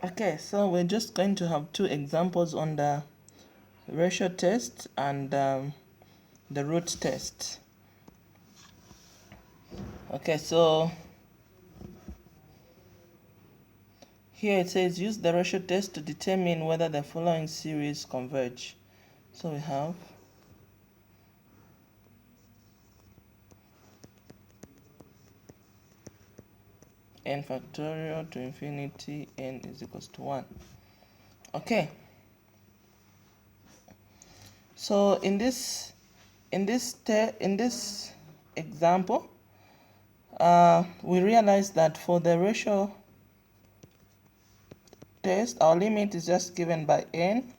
Okay, so we're just going to have two examples on the ratio test and the root test. Okay, so here it says use the ratio test to determine whether the following series converge. So we have n factorial to infinity n is equals to 1. Okay, so in this example, we realize that for the ratio test, our limit is just given by n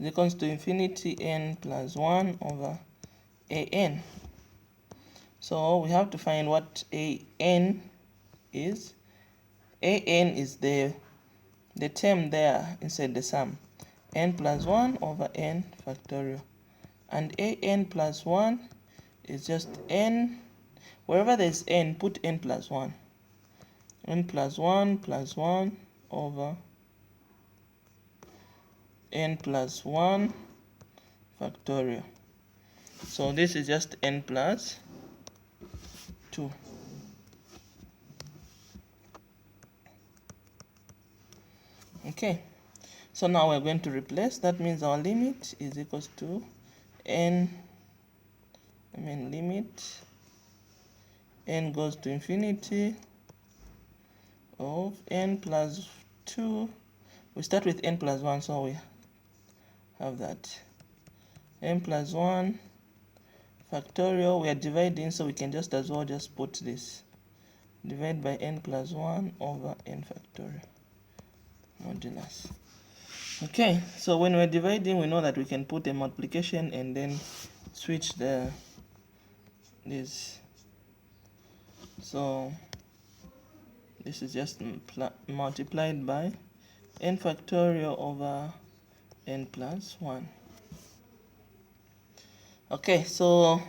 is equals to infinity n plus 1 over an. So we have to find what an is. An is the term there inside the sum, n plus 1 over n factorial, and an plus 1 is just n. Wherever there's n, put n plus 1. N plus 1 plus 1 over n plus 1 factorial. So this is just n plus 2. Okay, so now we're going to replace. That means our limit is equals to limit n goes to infinity of n plus 2. We start with n plus 1, so we have that n plus 1 factorial. We are dividing, so we can just as well just put this, divide by n plus 1 over n factorial modulus. Okay, so when we're dividing, we know that we can put a multiplication and then switch this. So this is just multiplied by n factorial over n plus 1. Okay, so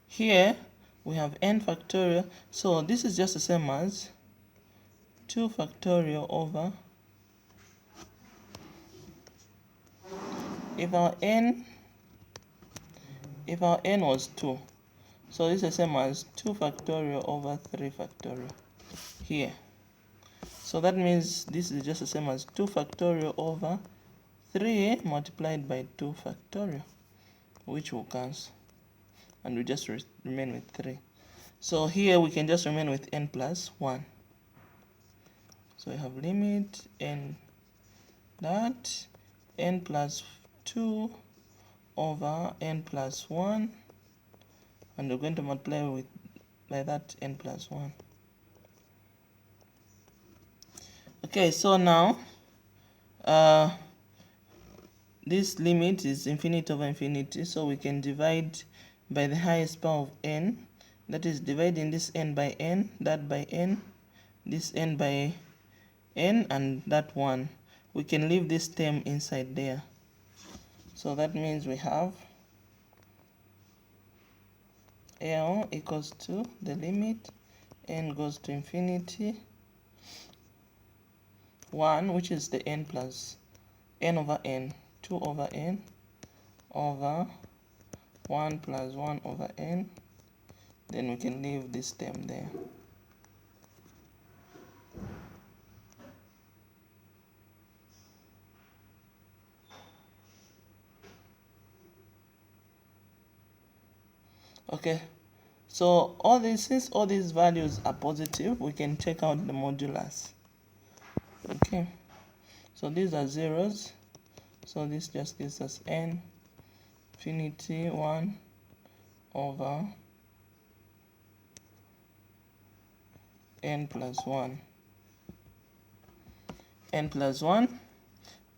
here we have n factorial. So this is just the same as 2 factorial over, if our n was 2, so this is the same as 2 factorial over 3 factorial here. So that means this is just the same as 2 factorial over 3 multiplied by 2 factorial, which will cancel, and we just remain with 3. So here we can just remain with n plus 1. So we have limit n that n plus 2 over n plus 1, and we're going to multiply by that n plus 1. Okay, so now this limit is infinity over infinity, so we can divide by the highest power of n. That is dividing this n by n, that by n, this n by n, and that 1. We can leave this term inside there. So that means we have L equals to the limit n goes to infinity 1, which is the n plus n over n, 2 over n over 1 plus 1 over n. Then we can leave this term there. Okay, so since all these values are positive, we can check out the modulus. Okay, so these are zeros, so this just gives us n infinity 1 over n plus 1,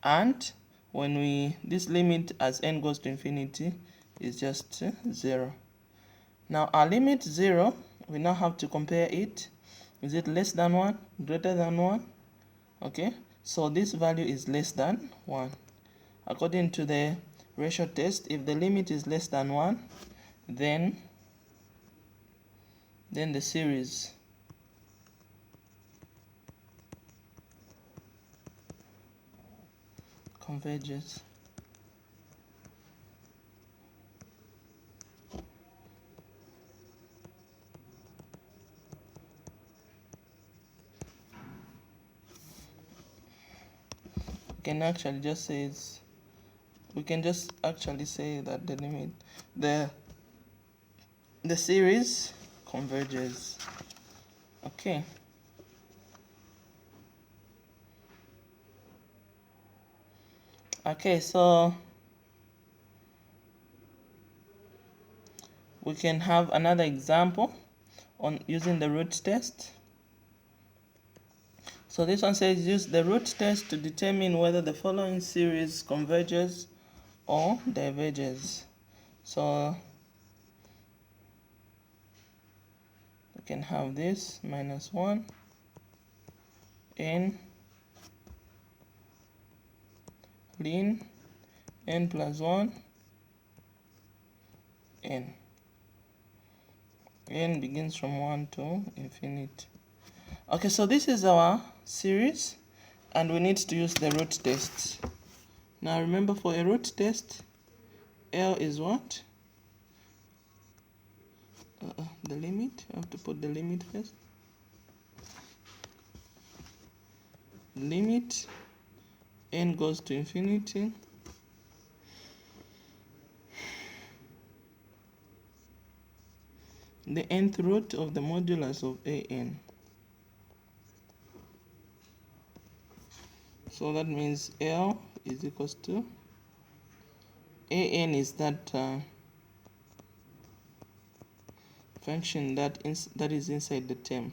and when this limit as n goes to infinity is just 0. Now our limit 0, we now have to compare it. Is it less than 1, greater than 1? Okay, so this value is less than 1. According to the ratio test, if the limit is less than 1, then the series converges. We can actually just say that the limit, the series converges. Okay. Okay, so we can have another example on using the root test. So this one says use the root test to determine whether the following series converges or diverges. So we can have this minus 1 n ln n plus 1 n. N begins from 1 to infinity. Okay, so this is our series, and we need to use the root test. Now remember, for a root test, L is what? The limit. I have to put the limit first. Limit n goes to infinity. The nth root of the modulus of an. So that means L is equals to an is that function that is inside the term.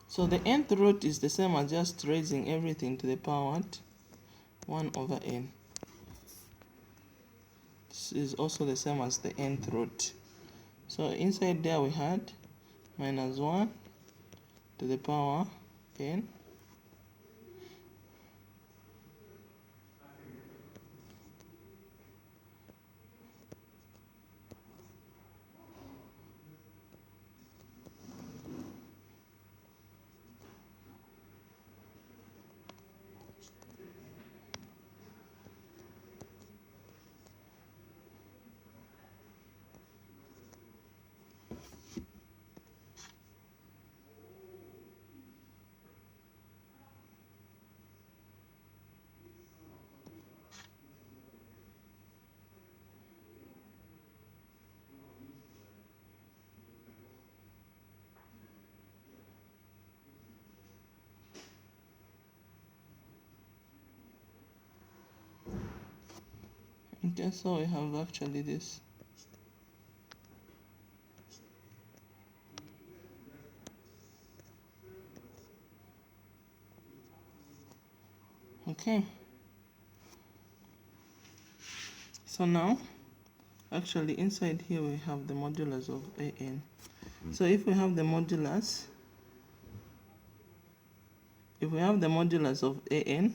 So the nth root is the same as just raising everything to the power 1 over n. This is also the same as the nth root. So inside there we had minus 1 to the power n. Okay, so we have actually this. Okay. So now, actually inside here we have the modulus of an. So if we have the modulus, of an,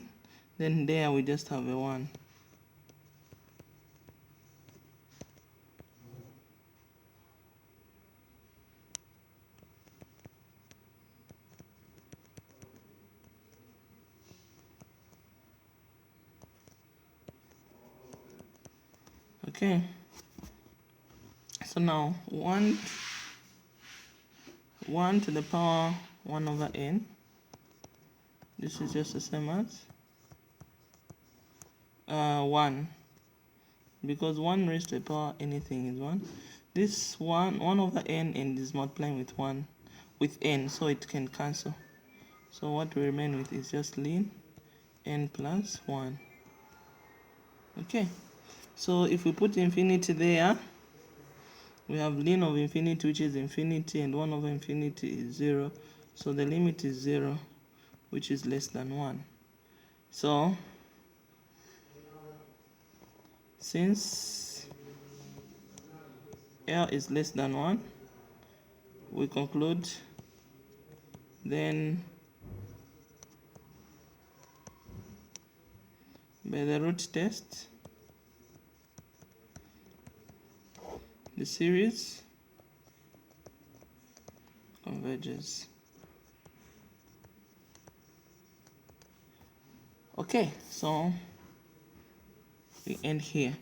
then there we just have a 1. Okay. So now 1 to the power 1 over n. This is just the same as 1, because 1 raised to the power anything is 1. This 1 over n and is multiplying with 1 with n, so it can cancel. So what we remain with is just ln n plus 1. Okay, so if we put infinity there, we have ln of infinity, which is infinity, and 1 over infinity is 0. So the limit is 0, which is less than 1. So since L is less than 1, we conclude then by the root test, the series converges. Okay, so we end here.